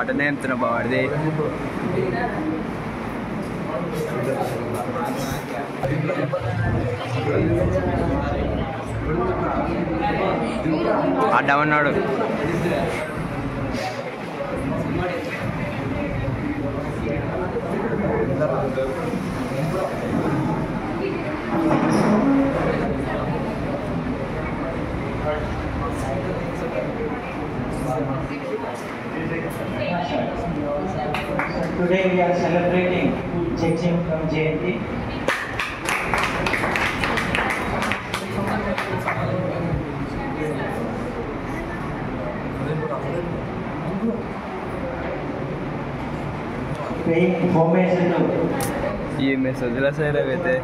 అటనే ఎంతున్నా బావాడిది అడ్డమన్నాడు. Today we are celebrating Jagsim from JNT. Paying homage to ये मैं सोचला सही रहे थे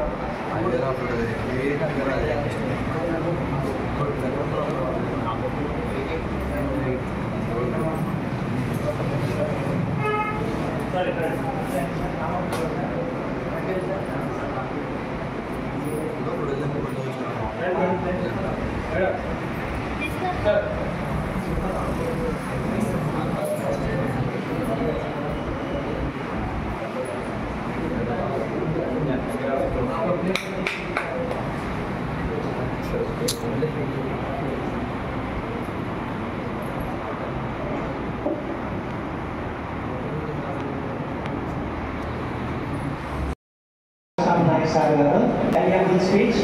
valuable speech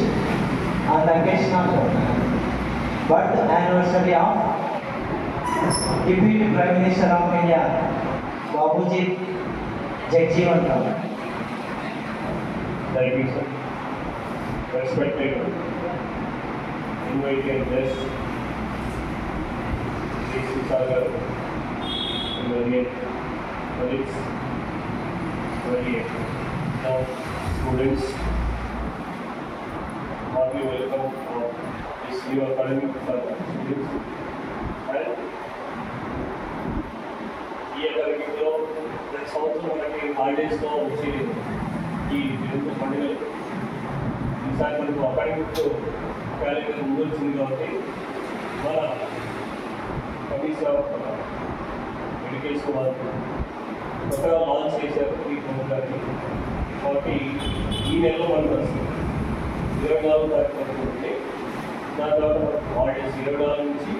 on the occasion of birth anniversary of Deputy Prime Minister of India, Babuji Jagjeevan Ram. Thank you, sir. Respected invited guests, Sri Sagar, and colleagues, now students, warmly welcome for this new academic students. And ఈ అకాడమిక్లో ప్రతి సంవత్సరం మనకి హాలిడేస్లో వచ్చి ఈ తెలుగు పండుగలు ఈసారి మనకు అకాడమిక్ క్యాలెండర్ ముందు వచ్చింది కాబట్టి మన కమిషన్ ఆఫ్ ఎడ్యుకేషన్ వాళ్ళు కొత్తగా లాంచ్ చేశారు ఈ ప్రోగ్రామ్ని. కాబట్టి ఈ నెలలో మనకు వస్తుంది 24 తారీఖు వరకు ఉంటే దాని తర్వాత మనకు హాలిడేస్ 24 నుంచి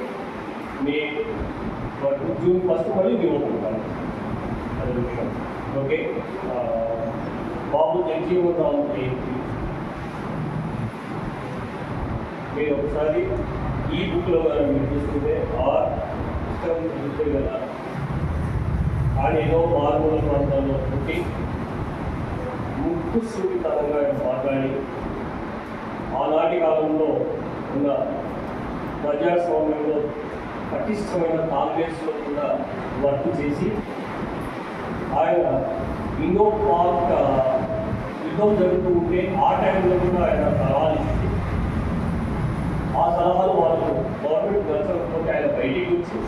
మే వరకు జూన్ 1 మళ్ళీ మేము ఉంటున్నాం. అది ఓకే. బాబు జగజీవన్ రామ్ జయంతి మీరు ఒకసారి ఈ బుక్లో కానీ మీరు చూస్తుంటే ఆ పుస్తకం చూస్తే కదా ఆయన ఏదో మారుమూల ప్రాంతాల్లో పుట్టి ముక్కు సూటితనంగా మాట్లాడి ఆనాటి కాలంలో ఉన్న ప్రజాస్వామ్యంలో పటిష్టమైన కాంగ్రెస్లో కూడా వర్క్ చేసి ఆయన ఇండో పాక్ యుద్ధం జరుగుతూ ఉంటే ఆ టైంలో కూడా ఆయన సలహాలు ఇచ్చి ఆ సలహాలు వాళ్ళు గవర్నమెంట్ నచ్చకపోతే ఆయన బయటికి వచ్చి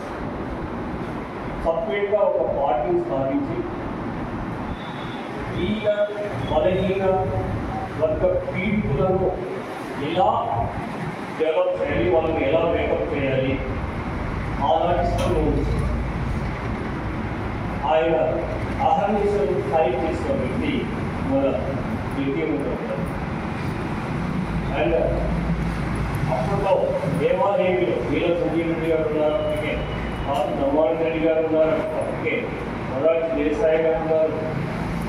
సపరేట్గా ఒక పార్టీని స్థాపించి ఈయన బలహీన వర్గ పీడితులను ఎలా డెవలప్ చేయాలి, వాళ్ళని ఎలా మేకప్ చేయాలి ఆనాటిస్తూ ఆయన అహర్నిశలు ఫైట్ చేసిన వ్యక్తి మన జగజీవన్. అండ్ అప్పట్లో దేవాదేవిలో వీర సంజీవ్ రెడ్డి గారు ఉన్నారు, అందుకే నమ్మాన్ రెడ్డి గారు ఉన్నారు, అందుకే మొరార్జీ దేశాయ్ గారు ఉన్నారు.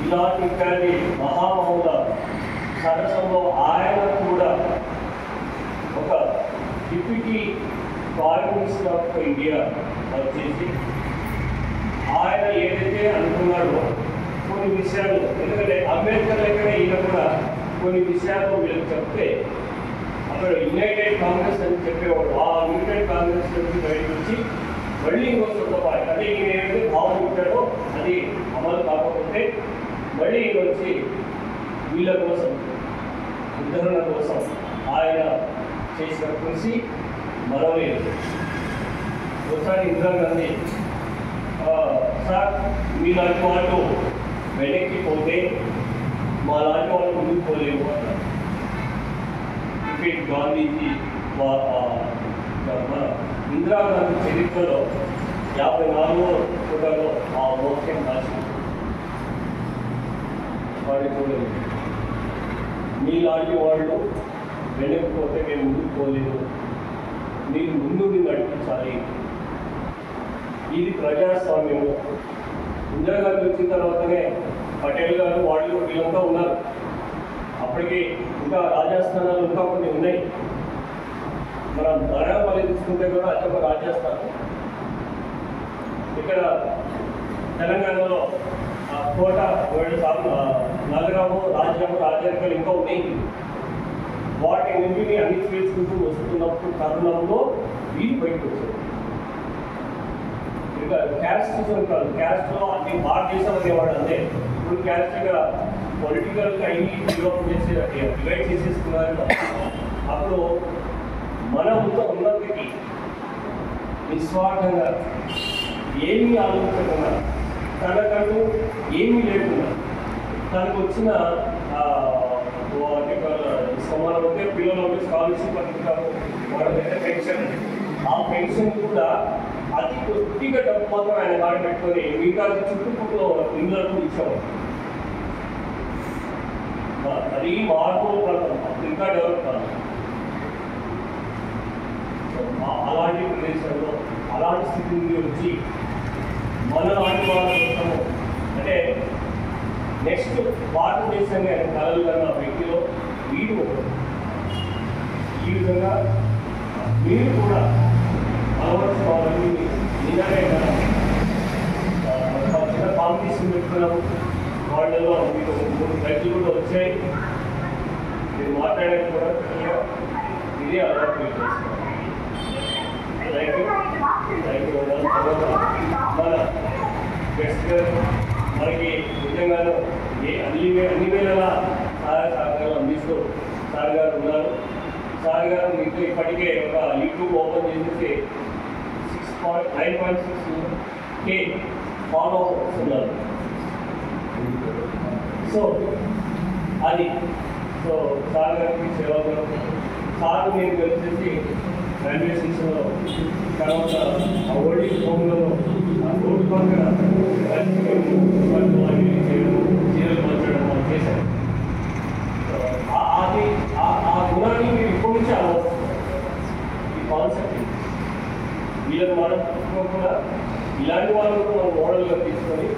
ఇలాంటి కానీ మహామహుల సరసంలో ఆయన కూడా ఒక deputy prime minister of India వచ్చేసి ఆయన ఏదైతే అనుకున్నాడో కొన్ని విషయాలు, ఎందుకంటే అంబేద్కర్ దగ్గర ఈయన కూడా కొన్ని విషయాలు వీళ్ళకి చెప్తే అక్కడ యునైటెడ్ కాంగ్రెస్ అని చెప్పేవాడు. ఆ యునైటెడ్ కాంగ్రెస్ నుంచి బయటకు వచ్చి మళ్ళీ ఇంకొక పార్టీ అంటే ఈయన ఏదైతే భావం ఉంటాడో అది అమలు కాకపోతే మళ్ళీ వచ్చి వీళ్ళ కోసం ఉద్ధరణ కోసం ఆయన చేసిన కృషి మరవలేదు. ఒకసారి ఇందిరాగాంధీ సార్ మీలాంటి వాళ్ళు వెనక్కి పోతే మా లాంటి వాళ్ళు ముందుకు పోలేము అన్నారు. గాంధీజీ మన ఇందిరాగాంధీ చరిత్రలో 54వ ఫోటోలో ఆ మోక్షం రాసి వాడి చూడలేదు. మీలాంటి వాళ్ళు వెనకపోతే మేము ముందుకు పోలేదు, మీరు ముందుకు నడిపించాలి. ఇది ప్రజాస్వామ్యము. ఇందిరా గారు వచ్చిన తర్వాతనే పటేల్ గారు వాళ్ళు వీళ్ళంతా ఉన్నారు. అప్పటికి ఇంకా రాజస్థానాలు ఇంకా కొన్ని ఉన్నాయి. మనం ధరణపల్లి తీసుకుంటే కూడా అది ఒక రాజస్థానం. ఇక్కడ తెలంగాణలో కోట నగరము రాజ్యము రాజరికాలు ఇంకా ఉన్నాయి. వాటి నుండి అన్ని చేసుకుంటూ వస్తున్నప్పుడు తరుణంలో వీళ్ళు బయటకు వచ్చారు. ఇంకా క్యాస్టిజం కాదు, క్యాస్ట్లో అన్ని భారతదేశం అనేవాడు అంతే. ఇప్పుడు క్యాస్ట్గా పొలిటికల్గా అన్ని డివైడ్ చేసేసుకున్నారు. అప్పుడు మన ఉన్నతికి నిస్వార్థంగా ఏమీ ఆలోచించకుండా తనకంటూ ఏమీ లేకుండా తనకు వచ్చిన సమానం ఉంటే పిల్లలు ఉంటే స్కాలర్షిప్ అంటున్నారు, వాళ్ళ దగ్గర పెన్షన్. ఆ పెన్షన్ కూడా అతి కొద్దిగా డబ్బు మాత్రం ఆయన కాడ పెట్టుకొని మిగతా చుట్టుపక్కల ఇళ్ళకు ఇచ్చాము. అది మార్పులు ప్రాంతం, ఇంకా డెవలప్ కాదు. అలాంటి ప్రదేశంలో అలాంటి స్థితి నుండి వచ్చి మన లాంటి వాళ్ళ కోసము అంటే నెక్స్ట్ భారతదేశాన్ని ఆయన కలలు కన్న వ్యక్తిలో వీడు ఈ విధంగా మీరు కూడా అలవర్చుకోవాలని నిజమే చిన్న కాంపిటీషన్ పెట్టుకున్నాము. వాళ్ళలో మీకు 3 రైతులు కూడా వచ్చాయి. మీరు మాట్లాడేది కూడా ఇదే అలవాటు చేస్తున్నాం. మన గెస్ట్ గారు మనకి నిజంగానూ అన్ని వేళలా సహాయ సహకారాలు అందిస్తూ సార్ గారు ఉన్నారు. సార్ గారు మీకు ఇప్పటికే ఒక యూట్యూబ్ ఓపెన్ చేసేసి 9.6K ఫాలోవర్స్ ఉన్నారు. సో అది సార్ గారికి సేవలు సార్ నేను కలిసేసి రైల్వే స్టేషన్లో తర్వాత ఓల్డ్ హోమ్లో రోడ్డు పక్కన చీరలు మార్చడం చేశారు. అది ఆ గుణాన్ని మీరు ఇప్పటి నుంచి ఆలోచిస్తున్నారు. ఈ కాన్సెప్ట్ వీళ్ళని మనం కూడా ఇలాంటి వాళ్ళని కూడా మనం మోడల్గా తీసుకొని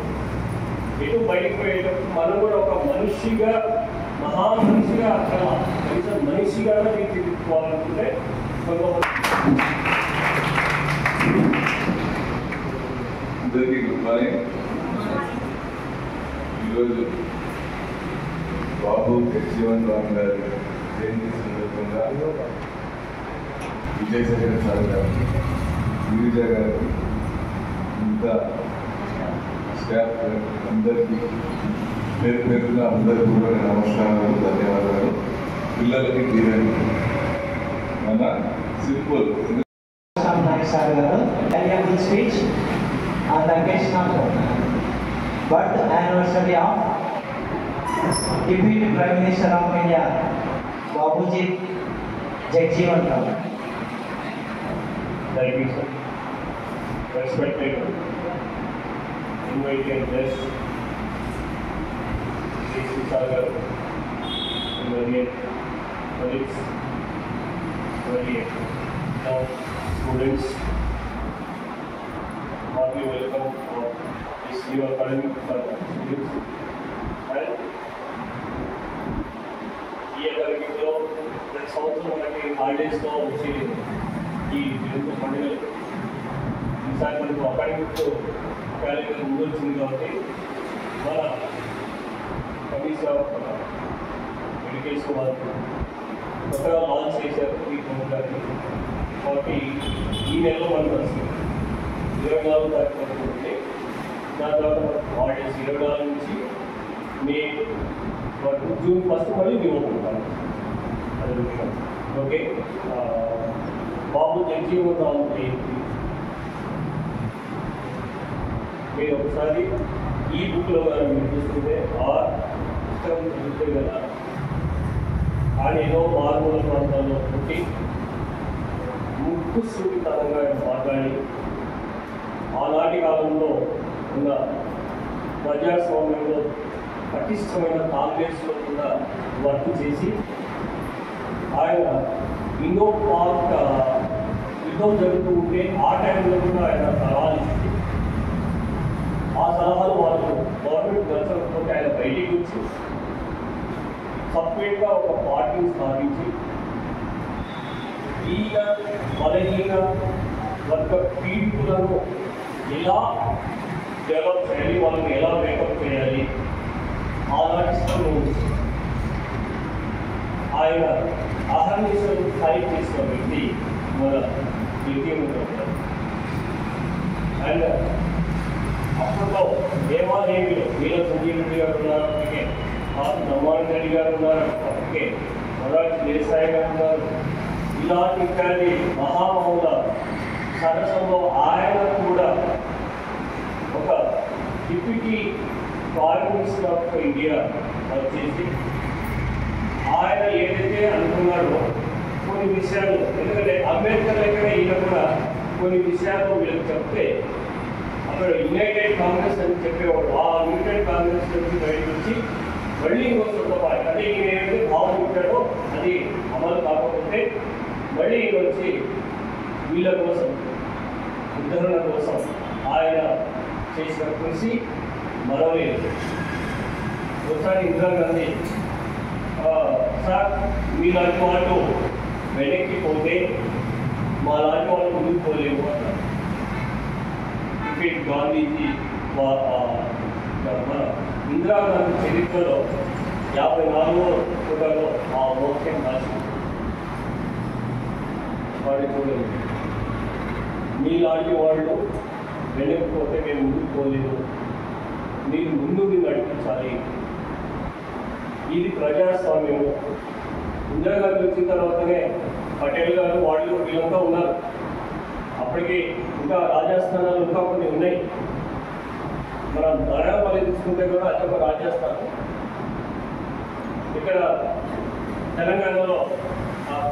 ఎటు బయటకు పోయేటప్పుడు మనం కూడా ఒక మనిషిగా మహామనిషిగా అక్కడ కనీసం మనిషిగా తీర్చిదిద్దుకోవాలనుకుంటే అందరికీ గుడ్ మార్నింగ్. ఈరోజు బాబు జగజీవన్ రామ్ గారి జయంతి సందర్భంగా విజయశేఖర్ సార్ గారు, గిరిజ గారు, ఇంకా స్టాఫ్ అందరికీ పేరు పేరున అందరికీ కూడా నమస్కారాలు, ధన్యవాదాలు. పిల్లలకి తీరండి మన సింపుల్ సార్ గారు valuable speech on the occasion of birth anniversary of Deputy Prime Minister of India, Babuji Jagjeevan Ram. Thank you, sir. Respected invited guests, Sri Sagar, Indian colleagues, now students, heartily welcome for this new academic students. And ఈ అకాడమిక్లో ప్రతి సంవత్సరం మనకి హాలిడేస్లో వచ్చి ఈ తెలుగు పండుగలు ఈసారి మనకు అకాడమిక్ క్యాలెండర్ ముందు వచ్చింది కాబట్టి మన కమిషన్ ఆఫ్ ఎడ్యుకేషన్ వాళ్ళు కొత్తగా లాంచ్ చేశారు ఈ ప్రోగ్రామ్ని. కాబట్టి ఈ నెలలో మనకు వస్తుంది 24వ తారీఖు వరకు ఉంది. దాని తర్వాత మనకు హాలిడేస్ 24 నుంచి మే జూన్ 1 మళ్ళీ మేము ఉంటాం. అది ఓకే. బాబు జగజీవన్ రామ్ జయంతి మీరు ఒకసారి ఈ బుక్లో కానీ మీరు చూసుకుంటే ఆ పుస్తకం చదివితే కదా ఆయన ఏదో మారుమూల ప్రాంతాల్లో పుట్టి ముక్కు సూటితనంగా మాట్లాడి ఆనాడు ఈనాటి కాలంలో ఉన్న ప్రజాస్వామ్యంలో పటిష్టమైన కాంగ్రెస్లో కూడా వర్క్ చేసి ఆయన ఇండో పాక్ యుద్ధం జరుగుతూ ఉంటే ఆ టైంలో కూడా ఆయన సలహాలు ఇచ్చి ఆ సలహాలు వాళ్ళు గవర్నమెంట్ నచ్చకపోతే ఆయన బయటికి వచ్చి సపరేట్గా ఒక పార్టీని స్థాపించి ఈయన బలహీన వర్గ పీడితులను ఎలా డెవలప్ చేయాలి, వాళ్ళని ఎలా మేకప్ చేయాలి ఆలోచిస్తూ ఆయన అహర్నిశలు ఫైట్ చేసిన వ్యక్తి మన ఉంటారు. అండ్ అప్పట్లో దేవాదేవిలో వీర సంజీవ్ రెడ్డి గారు ఉన్నారు, అప్పటికే నమ్మాన్ రెడ్డి గారు ఉన్నారు, అప్పటికే మొరార్జీ దేశాయ్ గారు ఉన్నారు. ఇలాంటి ఇట్లాంటి మహామహుల సరసంలో ఆయన కూడా ఒక deputy prime minister of India వచ్చేసి ఆయన ఏదైతే అనుకున్నాడో కొన్ని విషయాలు, ఎందుకంటే అంబేద్కర్ దగ్గర ఈయన కూడా కొన్ని విషయాలు వీళ్ళకి చెప్తే అక్కడ యునైటెడ్ కాంగ్రెస్ అని చెప్పేవాడు. ఆ యునైటెడ్ కాంగ్రెస్ నుంచి బయటకు వచ్చి మళ్ళీ ఇంకో సొంత పార్టీ, అంటే ఈయన ఏదైతే భావం ఇచ్చాడో అది అమలు కాకపోతే మళ్ళీ ఈయన వచ్చి వీళ్ళ కోసం ఉద్ధరణ కోసం ఆయన చేసిన కృషి మరవలేదు. ఒకసారి ఇందిరాగాంధీ సార్ మీలాంటి వాళ్ళు వెనక్కి పోతే మా లాంటి వాళ్ళు ముందుకు పోలేము అన్నారు. గాంధీజీ మన ఇందిరాగాంధీ చరిత్రలో 54వ ఫోటోలో ఆ మోక్షం రాసి వాడి చూడండి, మీలాంటి వాళ్ళు వెనక్కి పోతే మేము ముందుకు పోలేము, మీరు ముందుకు నడిపించాలి. ఇది ప్రజాస్వామ్యం. ఇందిరాగాంధీ వచ్చిన తర్వాతనే పటేల్ గారు వాళ్ళు వీళ్ళంతా ఉన్నారు. అప్పటికి ఇంకా రాజస్థానాలు ఇంకా కొన్ని ఉన్నాయి. మనం ధరణపల్లి తీసుకుంటే కూడా అది ఒక రాజస్థానం. ఇక్కడ తెలంగాణలో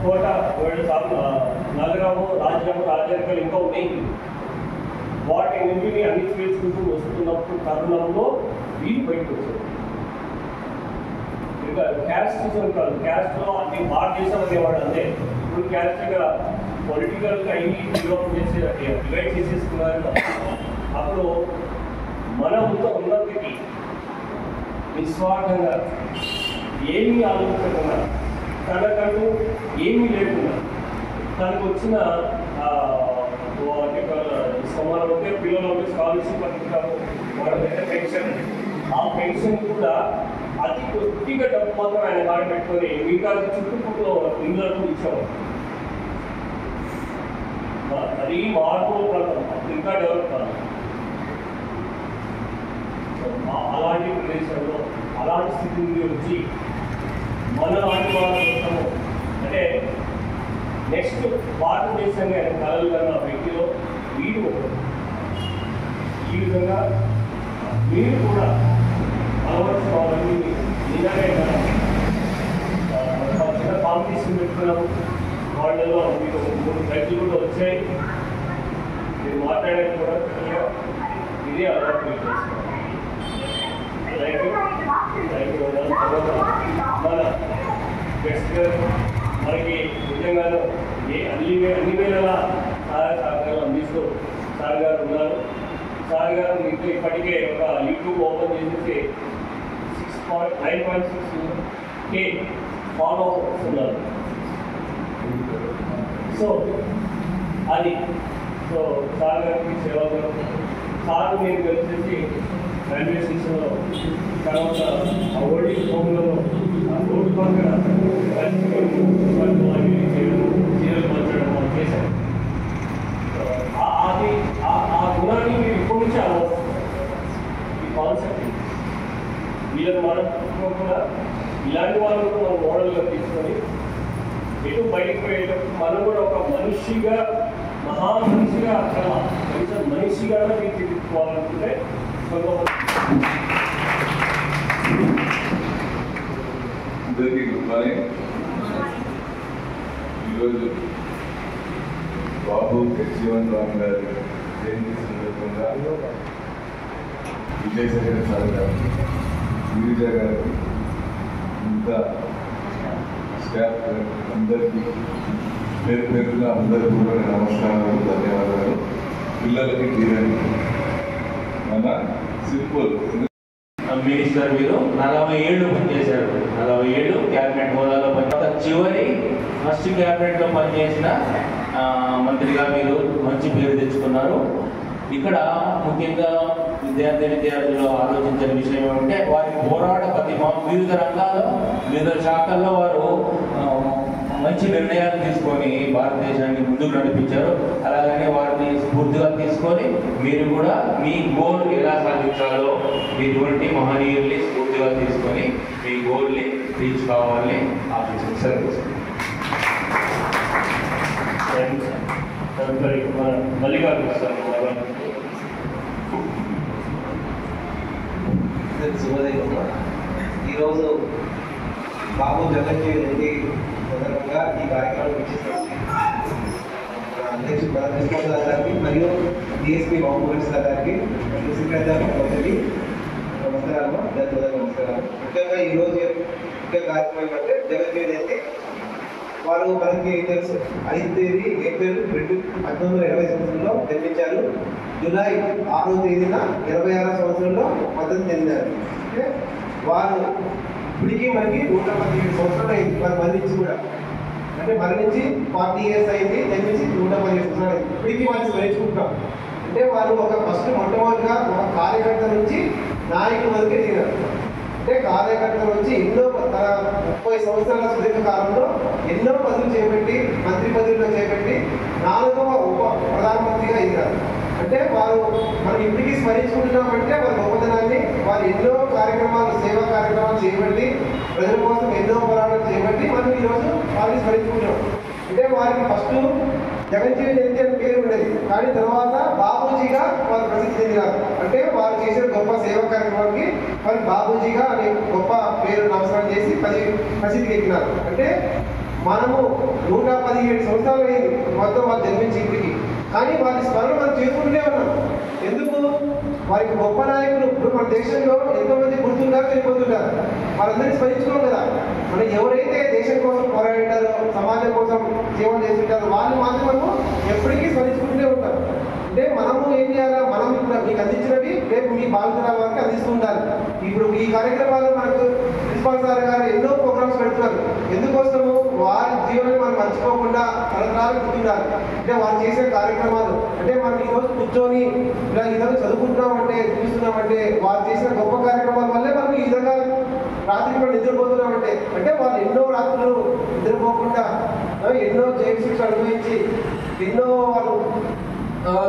కోట, నగరము, రాజ్యము, రాజరికాలు ఇంకా ఉన్నాయి. వాటి నుండి అన్ని చేసుకుంటూ వస్తున్నప్పుడు తరుణంలో వీళ్ళు బయటకు వచ్చారు. ఇంకా క్యాస్టిజం కాదు, క్యాస్ట్లో అన్ని భారతదేశం అనేవాడు అంతే. ఇప్పుడు క్యాస్ట్గా పొలిటికల్గా అన్ని డివైడ్ చేసేసుకున్నారు. అప్పుడు మన ఉన్నతికి నిస్వార్థంగా ఏమీ ఆలోచించకుండా, తనకంటూ ఏమీ లేకుండా తనకు వచ్చిన సమానం ఉంటే పిల్లలు స్కాలర్షిప్ అంటున్నారు, వాళ్ళ దగ్గర పెన్షన్, ఆ పెన్షన్ కూడా అతి కొద్దిగా డబ్బు మాత్రం ఆయన కాడ పెట్టుకొని మిగతా చుట్టుపక్కల ఇళ్ళకు ఇచ్చేవారు. అది మార్పుల ప్రాంతం, ఇంకా డెవలప్ కాదు. అలాంటి ప్రదేశంలో అలాంటి స్థితి నుండి వచ్చి మన లాంటి వాళ్ళ కోసము, అంటే నెక్స్ట్ భారతదేశంగా ఆయన కలలు కన్న వ్యక్తిలో వీడు ఈ విధంగా మీరు కూడా అలవర్చుకోవాలని నిజంగా చిన్న కాంపిటీషన్ పెట్టుకున్నాము. వాళ్ళలో మీకు 3 ప్రైజులు కూడా వచ్చాయి. మీరు మాట్లాడేది కూడా ఇదే అలవాటు చేసుకోవాలి. మన గెస్ట్ గారు మనకి నిజంగానూ అన్ని వేళలా సహాయ సహకారాలు అందిస్తూ సార్ గారు ఉన్నారు. సార్ గారు మీకు ఇప్పటికే ఒక యూట్యూబ్ ఓపెన్ చేసేసి 9.6K ఫాలోవర్స్ ఉన్నారు. సో అది సార్ గారికి సేవలు సార్ నేను కలిసేసి రైల్వే స్టేషన్లో, తర్వాత ఆ ఓల్డింగ్ హోమ్లో రోడ్డు పక్కన చీరలు పంచడం చేశారు. అది ఆ గుణాన్ని మీరు ఇప్పటి నుంచి ఈ కాన్సెప్ట్ వీళ్ళని మనం కూడా ఇలాంటి వాళ్ళని కూడా మనం మోడల్గా తీసుకొని ఎటు బయటకు పోయేటప్పుడు మనం కూడా ఒక మనిషిగా, మహామనిషిగా, అక్కడ కనీసం మనిషిగా తీర్చిదిద్దుకోవాలనుకుంటే అందరికీ గుడ్ మార్నింగ్. ఈరోజు బాబు జగజీవన్ రామ్ గారి జయంతి సందర్భంగా విజయశేఖర్ సార్ గారికి, గిరిజ గారికి, ఇంకా స్టాఫ్ అందరికీ పేరు పేరున అందరికీ కూడా నమస్కారాలు, ధన్యవాదాలు. పిల్లలకి తీరని మన సింపుల్ మినిస్టర్ మీరు 40 ఏళ్ళు పనిచేశారు. 40 ఏళ్ళు క్యాబినెట్ హోదాలో చివరి ఫస్ట్ క్యాబినెట్లో పనిచేసిన మంత్రిగా మీరు మంచి పేరు తెచ్చుకున్నారు. ఇక్కడ ముఖ్యంగా విద్యార్థులు ఆలోచించిన విషయం ఏమంటే వారి పోరాట ప్రతిభ వివిధ రంగాల్లో వివిధ శాఖల్లో వారు మంచి నిర్ణయాలు తీసుకొని భారతదేశాన్ని ముందుకు నడిపించారు. అలాగనే వారిని స్ఫూర్తిగా తీసుకొని మీరు కూడా మీ గోల్ ఎలా సాధించాలో ఇటువంటి మహనీయుల్ని స్ఫూర్తిగా తీసుకొని మీ గోల్ని రీచ్ కావాలని ఆశిస్తున్నాను. శుభోదయం. ఈరోజు బాబు జగన్జీవన్ రెడ్డి సందర్భంగా ఈ కార్యక్రమం ఇచ్చేసారు. అధ్యక్షుడు ప్రిన్సిపల్ గారికి మరియు డిఎస్పీ బాబు గారికి సెక్రటరీ నమస్కారాలు, నమస్కారాలు. ముఖ్యంగా ఈరోజు ముఖ్య కార్యక్రమం ఏమంటే జగన్జీవన్ రెడ్డి వారు మనకి తెలుసు 5 తేదీ ఏప్రిల్ 1920 సంవత్సరంలో జన్మించారు. జూలై 6వ తేదీన 26వ సంవత్సరంలో మద్దతు చెందారు. అంటే వారు ఇప్పటికీ మనకి 117 సంవత్సరాలు అయింది వారు మరణించి కూడా. అంటే మరణించి 40 years అయింది, జన్మించి 117 సంవత్సరాలు అయింది. ఇప్పటికీ వారిని స్మరించుకుంటాం. అంటే వారు ఒక మొట్టమొదటిగా ఒక కార్యకర్త నుంచి నాయకుల వరకే దిగారు. అంటే కార్యకర్త నుంచి ఎన్నో 30 సంవత్సరాల సుదీర్ఘ కాలంలో ఎన్నో పదవులు చేపట్టి మంత్రి పదవుల్లో చేపట్టి 4వ ఉప ప్రధానమంత్రిగా ఎదిగారు. అంటే వారు మనం ఇప్పటికీ స్మరించుకుంటున్నామంటే వారి గొప్పతనాన్ని, వారు ఎన్నో కార్యక్రమాలు సేవా కార్యక్రమాలు చేపట్టి ప్రజల కోసం ఎన్నో పోరాటాలు చేపట్టి మనం ఈరోజు వారిని స్మరించుకుంటున్నాం. అంటే వారికి ఫస్ట్ జగన్జీవన్ రెడ్డి అని పేరు ఉండేది, కానీ తర్వాత బాబూజీగా వారు ప్రసిద్ధి చెందినారు. అంటే వారు చేసిన గొప్ప సేవా కార్యక్రమానికి వారు బాబూజీగా అనే గొప్ప పేరు నమస్కారం చేసి ప్రసిద్ధికి ఎక్కినారు. అంటే మనము 117 సంవత్సరాలు అయింది మొత్తం వారు జన్మించి ఇప్పటికి, కానీ వారి స్మరణ మనం చేసుకుంటూనే ఉన్నాం. ఎందుకు? వారికి గొప్ప నాయకులు ఇప్పుడు మన దేశంలో ఎంతోమంది గుర్తుంటారు, చనిపోతుంటారు. వారందరినీ స్మరించుకోం కదా. మనం ఎవరైతే దేశం కోసం పోరాడారో, సమాజం కోసం సేవ చేస్తుంటారో వాళ్ళు మాత్రం మనము ఎప్పటికీ స్మరించుకుంటూనే ఉంటాం. అంటే మనము ఏం చేయాలి? మనం మీకు అందించినవి రేపు మీ భావితరాల వారికి అందిస్తూ ఉండాలి. ఇప్పుడు ఈ కార్యక్రమాలు మనకు ప్రిన్సిపాల్ సార్ గారు ఎన్నో ప్రోగ్రామ్స్ పెడుతున్నారు. ఎందుకోసము? వారి జీవనాన్ని మనం మర్చిపోకుండా తరతరాలు గుర్తుండాలి. అంటే వారు చేసే కార్యక్రమాలు అంటే మనం ఈరోజు కూర్చొని ఇలా ఈ విధంగా చదువుకుంటున్నామంటే, చూస్తున్నామంటే వారు చేసిన గొప్ప కార్యక్రమాల వల్లే మనం ఈ విధంగా రాత్రి కూడా నిద్రపోతున్నామంటే, అంటే వాళ్ళు ఎన్నో రాత్రులు నిద్రపోకుండా ఎన్నో జైలు శిక్ష అనుభవించి ఎన్నో వాళ్ళు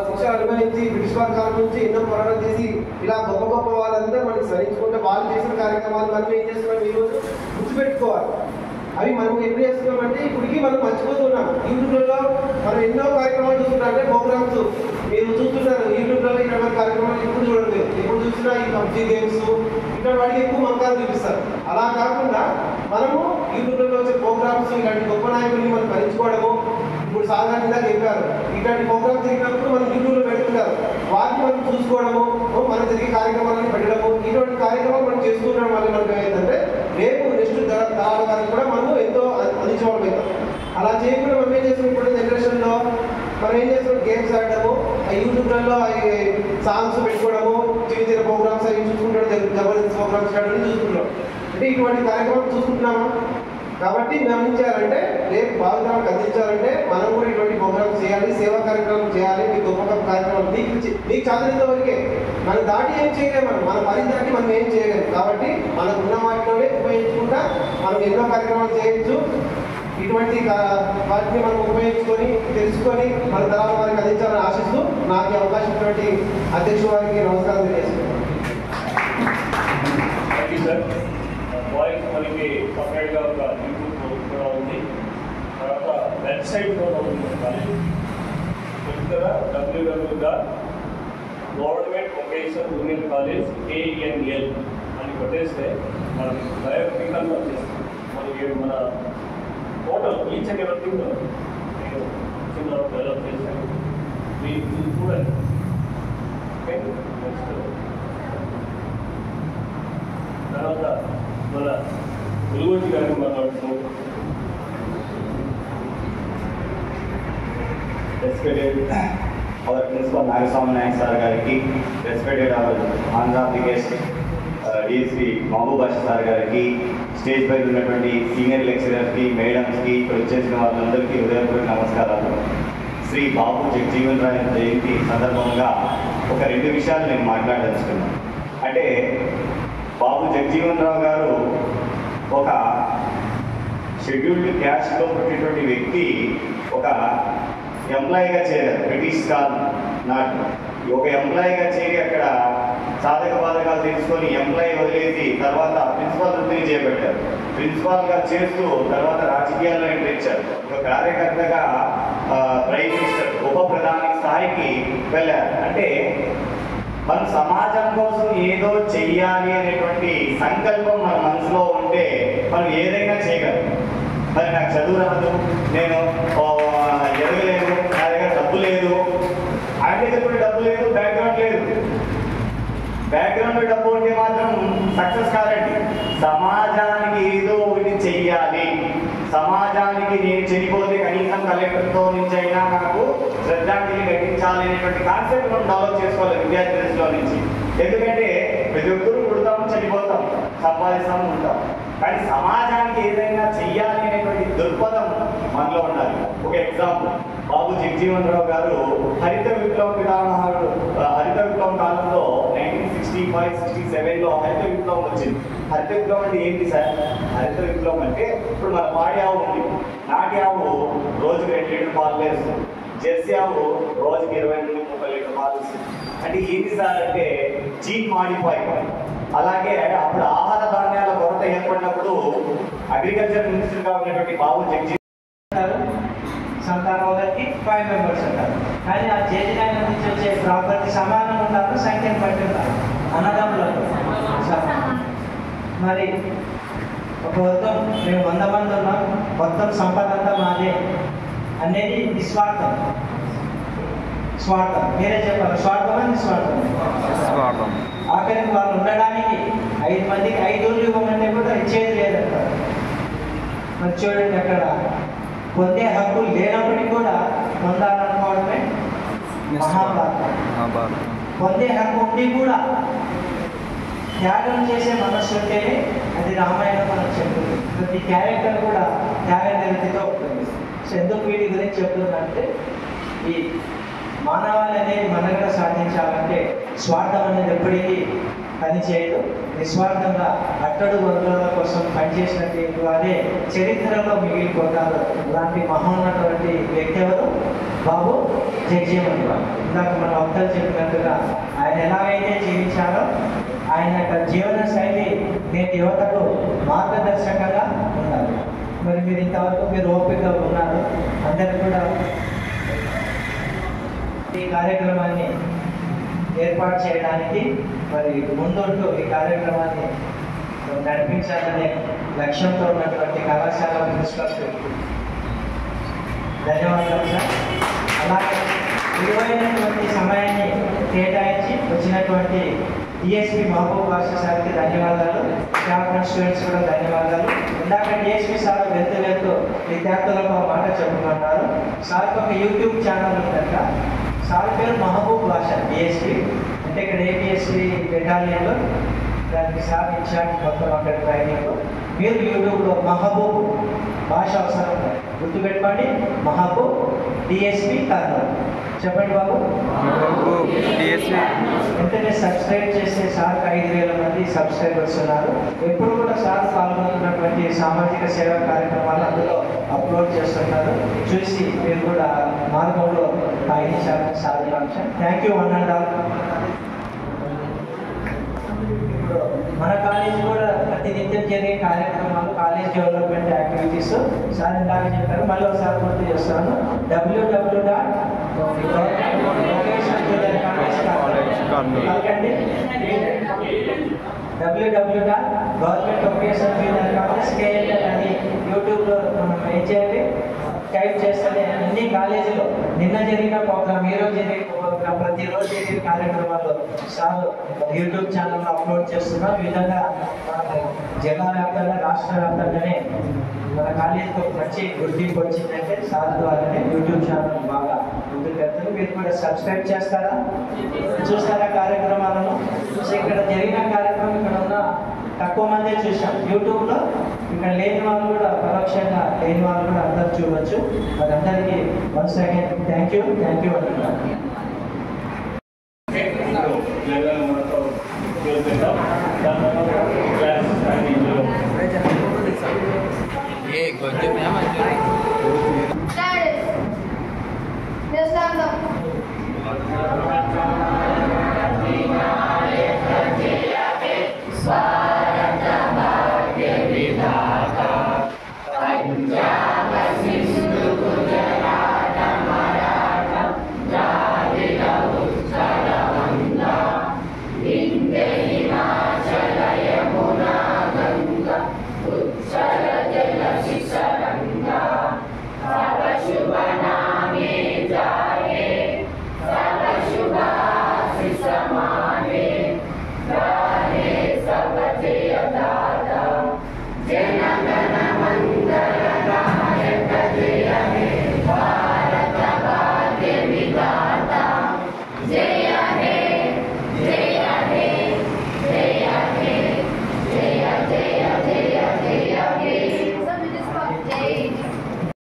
శిక్ష అనుభవించి బ్రిటిష్ వారి కాలం నుంచి ఎన్నో పోరాటం చేసి ఇలా గొప్ప గొప్ప వాళ్ళంతా మనకి స్మరించుకుంటే వాళ్ళు చేసిన కార్యక్రమాలు మనం ఏం చేస్తున్నాం ఈరోజు గుర్తుపెట్టుకోవాలి. అవి మనం ఎప్పుడు చేస్తున్నామంటే ఇప్పటికీ మనం మర్చిపోతున్నాం. యూట్యూబ్లో మనం ఎన్నో కార్యక్రమాలు చూస్తున్నాం. అంటే ప్రోగ్రామ్స్ మీరు చూస్తున్నారు యూట్యూబ్లో ఇటువంటి కార్యక్రమాలు ఇప్పుడు చూడండి. ఎప్పుడు చూసినా ఈ పబ్జీ గేమ్స్ ఇట్లాంటి వాటికి ఎక్కువ మమకారం చూపిస్తారు. అలా కాకుండా మనము యూట్యూబ్లో వచ్చే ప్రోగ్రామ్స్ ఇలాంటి గొప్ప నాయకుల్ని మనం స్మరించుకోవడము. ఇప్పుడు సాధారణంగా చెప్పారు ఇట్లాంటి ప్రోగ్రామ్స్ జరిగినప్పుడు మనం యూట్యూబ్లో పెడుతుంటారు. వాటిని మనం చూసుకోవడము, మన జరిగే కార్యక్రమాలను పెట్టడము, ఇటువంటి కార్యక్రమాలు మనం చేసుకుంటడం వల్ల మనకు ఏంటంటే రేపు నెక్స్ట్ తరాల వారికి కూడా మనం ఎంతో అందించడం అవుతాం. అలా చేయకుండా మనం ఏం చేస్తున్నాం? ఇప్పుడు జనరేషన్లో మనం ఏం చేస్తున్నాం? గేమ్స్ ఆడడము, యూట్యూబ్లలో సాంగ్స్ పెట్టుకోవడము, చిన్న చిన్న ప్రోగ్రామ్స్ అవి చూసుకుంటాం, జబర్దస్త్ ప్రోగ్రామ్స్ ఆడడం చూసుకుంటాం. అంటే ఇటువంటి కార్యక్రమాలు చూసుకుంటున్నామా? కాబట్టి మనం ఏం చేయాలంటే రేపు భావితరాలకు అందించాలంటే మనం కూడా ఇటువంటి ప్రోగ్రామ్స్ చేయాలి, సేవా కార్యక్రమాలు చేయాలి. మీ గొప్ప గొప్ప కార్యక్రమాలు మీకు చదివినంత వరకే మనం దాటి ఏం చేయలేము. మన పని దాటి మనం ఏం చేయలేము. కాబట్టి మనకు ఉన్న వాటిలోనే ఉపయోగించుకుంటా మనం ఎన్నో కార్యక్రమాలు చేయొచ్చు. ఇటువంటి వాటిని మనం ఉపయోగించుకొని తెలుసుకొని మన తరాల వారికి అందించాలని ఆశిస్తూ నాకు ఈ అవకాశం ఇచ్చినటువంటి అధ్యక్షుల వారికి నమస్కారం తెలియజేస్తున్నాను. వాయిస్ మనకి సపరేట్గా ఒక యూట్యూబ్ కూడా ఉంది. తర్వాత వెబ్సైట్ కూడా ఉంది. www.government-vocational-college-ANL అని కొట్టేస్తే మనకి బయోగ్రఫికల్ వచ్చేస్తుంది. మనకి మన టోటల్ ఈచ్ అండ్ ఎవరిథింగ్ నేను చిన్న డెవలప్ చేశాను. మీరు చూడండి. ఓకే, నెక్స్ట్ తర్వాత మన వెలుగొంచి గారికి మాట్లాడుతున్నాం. Respected our Principal Nagaswamy Naik sir gariki, respected our Andhra biggest DSP Mahbub Basha sir gariki, stage పై ఉన్నటువంటి సీనియర్ లెక్చరర్స్కి, మేడమ్స్కి, ఇక్కడ వచ్చేసిన వాళ్ళందరికీ హృదయపూర్వక నమస్కారాలు. శ్రీ బాబు జగజీవన్ రామ్ జయంతి సందర్భంగా ఒక 2 విషయాలు నేను మాట్లాడదలుచుకున్నాను. అంటే బాబు జగజీవన్ రావు గారు ఒక షెడ్యూల్డ్ క్యాస్ట్లో పుట్టినటువంటి వ్యక్తి ఒక ఎంప్లాయీగా చేరారు. బ్రిటిష్ కాలం నాటు ఒక ఎంప్లాయీగా చేరి అక్కడ సాధక బాధకాలు తెలుసుకొని ఎంప్లాయీ వదిలేసి తర్వాత ప్రిన్సిపాల్ వృత్తిని చేపట్టారు. ప్రిన్సిపాల్గా చేస్తూ తర్వాత రాజకీయాల్లో ఎంటర్ ఇచ్చారు. ఒక కార్యకర్తగా ప్రైమ్ మినిస్టర్ ఉప ప్రధాని స్థాయికి వెళ్ళారు. అంటే మన సమాజం కోసం ఏదో చెయ్యాలి అనేటువంటి సంకల్పం మన మనసులో ఉంటే మనం ఏదైనా చేయగలం. మరి నాకు చదువు రాదు, నేను ఎదగలేదు, నా దగ్గర డబ్బు లేదు, ఆయన దగ్గర కూడా డబ్బు లేదు, బ్యాక్గ్రౌండ్ లేదు. బ్యాక్గ్రౌండ్లో డబ్బు ఉంటే మాత్రం సక్సెస్ కాదండి. సమాజానికి ఏదో ఒకటి చెయ్యాలి, సమాజానికి నేను చనిపోతే కనీసం కలెక్టర్తో నుంచి అయినా నాకు శ్రద్ధాంజలి ఘటించాలి అనేటువంటి కాన్సెప్ట్ మనం డెవలప్ చేసుకోవాలి విద్యార్థి దశలో నుంచి. ఎందుకంటే ప్రతి ఒక్కరూ పుడతాము, చనిపోతాం, సంపాదిస్తాము, ఉంటాం. కానీ సమాజానికి ఏదైనా చెయ్యాలి అనేటువంటి దృక్పథం మనలో ఉండాలి. ఒక ఎగ్జాంపుల్, బాబు జగజీవన్ రావు గారు హరిత విప్లవం పితామహుడు, హరిత విప్లవం కాలంలో 1965-67లో హరిత విప్లవం వచ్చింది. హరిత విప్లవం అంటే ఏంటి సార్? హరిత విప్లవం అంటే ఇప్పుడు మన పాడి ఆవు ఉంది, నాటి ఆవు రోజుకి 2 లీటర్లు పాలు వేస్తుంది, జెర్సీ ఆవు రోజుకి 20-30 లీటర్లు పాలు ఇస్తుంది. అంటే ఏంటి సార్ అంటే జీన్ మాడిఫై. అలాగే అప్పుడు ఆహార ధాన్యాల కొరత ఏర్పడినప్పుడు అగ్రికల్చర్ మినిస్టర్గా ఉన్నటువంటి బాబు జగజీవన్ సంతానం గారికి 5 మెంబర్స్ ఉంటారు. కానీ ఆ జేజీనగర్ నుంచి వచ్చే ప్రాపర్టీ సమానం ఉంటారు, సంఖ్యను బట్టి ఉంటారు, అన్నదమ్ములకు. మరి ఒక వర్గం మేము 100 మంది ఉన్నాం, మొత్తం సంపద అంతా మాదే అనేది నిస్వార్థం. స్వార్థం మీరే చెప్పాలి, స్వార్థం అని నిస్వార్థం. ఆఖరికి వాళ్ళు ఉండడానికి 5 మందికి 5 ఊళ్ళు ఇవ్వమంటే కూడా ఇచ్చేది లేదంటారు. మరి చూడండి, అక్కడ పొందే హక్కు లేనప్పటికీ కూడా పొందాలనుకోవడమే మహాభారతం. పొందే హక్కు ఉండి కూడా త్యాగం చేసే మనస్సు ఉంటేనే అది రామాయణం మనకు చెప్తుంది. ప్రతి క్యారెక్టర్ కూడా త్యాగ నిరతితో ఉంటుంది. సో ఎందుకు వీటి గురించి చెప్తుందంటే, ఈ మానవాళి అనేది మనగా సాధించాలంటే స్వార్థం అనేది ఎప్పటికీ పనిచేయదు. నిస్వార్థంగా అట్టడుగు వర్గాల కోసం పనిచేసినటువంటి వారే చరిత్రలో మిగిలిపోతారు. అలాంటి మహోన్నటువంటి వ్యక్తి ఎవరు? బాబు జగజీవన్ రావు. ఇందాక మన వక్తలు చెప్పినట్టుగా ఆయన ఎలాగైతే జీవించారో ఆయన యొక్క జీవన శైలి నేటి యువతకు మార్గదర్శకంగా ఉండాలి. మరి మీరు ఇంతవరకు మీరు ఓపికగా ఉన్నారు. అందరికీ కూడా ఈ కార్యక్రమాన్ని ఏర్పాటు చేయడానికి మరి ముందుంటూ ఈ కార్యక్రమాన్ని నడిపించాలనే లక్ష్యంతో ఉన్నటువంటి కళాశాల ప్రిన్సిపల్కి ధన్యవాదాలు సార్. అలాగే విలువైనటువంటి సమయాన్ని కేటాయించి వచ్చినటువంటి డిఎస్పీ మహబూబ్ బాషా సార్కి ధన్యవాదాలు. స్టాఫ్ స్టూడెంట్స్ కూడా ధన్యవాదాలు. ఇందాక డిఎస్పీ సార్ వెళ్తూ విద్యార్థులకు ఒక మాట చెప్పుకున్నారు. సార్కి ఒక యూట్యూబ్ ఛానల్ ఉందంట. సార్ పేరు మహబూబ్ బాషా డిఎస్పీ. అంటే ఇక్కడ ఏపీఎస్పీ బెటాలియన్లో దానికి సార్ ఇన్ఛార్జ్ మొత్తం అక్కడ ట్రైనింగ్లో. మీరు యూట్యూబ్లో మహబూబ్ భాష అవసరం గుర్తుపెట్టుకోండి, మహబూబ్ డిఎస్పీ కర్నూలు. చెప్పండి బాబు. డిఎస్పీ వెంటనే సబ్స్క్రైబ్ చేస్తే సార్కి 5,000 మంది సబ్స్క్రైబర్స్ ఉన్నారు. ఎప్పుడు కూడా సార్ పాల్గొంటున్నటువంటి సామాజిక సేవా కార్యక్రమాలు అందులో అప్లోడ్ చేస్తున్నారు. చూసి మీరు కూడా మార్గంలో పయనించాలని సాధించాలి. Thank you one and all. మన కాలేజీ కూడా ప్రతినిత్యం జరిగే కార్యక్రమాలు, కాలేజ్ డెవలప్మెంట్ యాక్టివిటీస్ సార్ ఇందాక చెప్పారు, మళ్ళీ ఒకసారి గుర్తు చేస్తాను. www.government-vocational-college అని యూట్యూబ్లో మనం ఏం చేయాలి, టైప్ చేస్తేనే అన్ని కాలేజీలో నిన్న జరిగిన ప్రోగ్రామ్, ఈ రోజు జరిగిన ప్రోగ్రామ్, ప్రతిరోజు జరిగిన కార్యక్రమాలు సార్ యూట్యూబ్ ఛానల్లో అప్లోడ్ చేస్తున్నాం. ఈ విధంగా మన జిల్లా వ్యాప్తంగా రాష్ట్ర వ్యాప్తంగానే మన కాలేజీకి ఒక మంచి గుర్తింపు వచ్చిందంటే సార్ ద్వారానే. యూట్యూబ్ ఛానల్ బాగా ముందుకు వెళ్తుంది. మీరు కూడా సబ్స్క్రైబ్ చేస్తారా, చూస్తారా కార్యక్రమాలను? సో ఇక్కడ జరిగిన కార్యక్రమం ఇక్కడ ఉన్న తక్కువ మందే చూసాం యూట్యూబ్లో. ఇక్కడ లేని వాళ్ళు కూడా, పరోక్షంగా లేని వాళ్ళు కూడా అందరూ చూడవచ్చు. మరి అందరికీ వన్స్ అగైన్ థ్యాంక్ యూ అంటున్నాను.